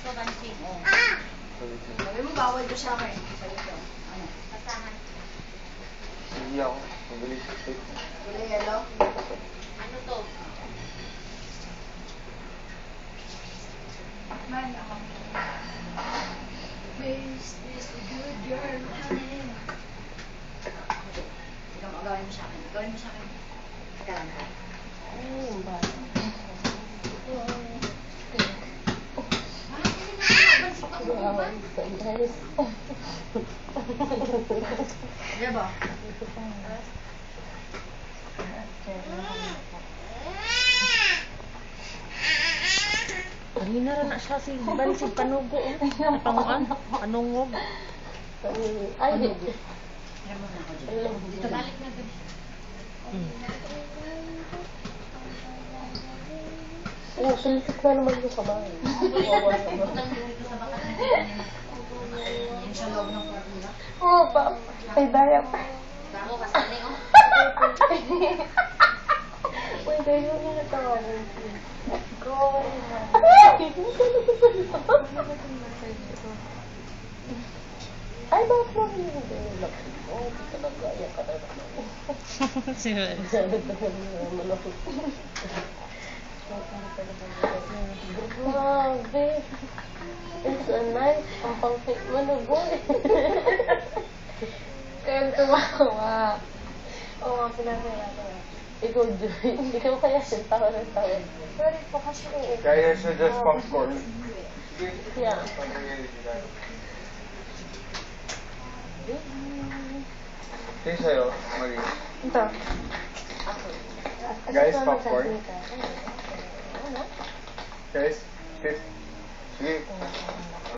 Bansing. Sabi mo, bawal ko siya kayo. Sabi ko, ano? Pasahan. Sige ako. Mabilis. Kulay yellow? Ano to? Man, ako. Face is a good girl, honey. Ikaw, gawin mo siya akin. Gawin mo siya akin. Teka lang ka. Ay, yung ba? Wow, so nice. Diba? Kanina rin na siya si Bansig Panugo. Panguan? Panungog. Ay, hindi. Alam mo na ako dyan. Dito balik na dun. Oo, sulitik na naman yung sabay. Wawa naman. Yan siya loob ng formula. Oo, pa. Ay, daya pa. Bago kasali, oh. Uy, dahil yung hinatawagin siya. Go. Ay, bakit mo hindi nilak? Oh, di ka nag-gaya ka na naman. Sino? Grabe. It's a nice ang pang-fit mo na boy. Kaya tumawa. Oo, pinapila ko. Ikaw, Joy. Ikaw kaya siya tawa ng tawa. Sorry po kasi Kaya siya just popcorn. yeah. Tingin sa'yo, Marie. Ito. Guys, popcorn. Guys, fifth. Sige.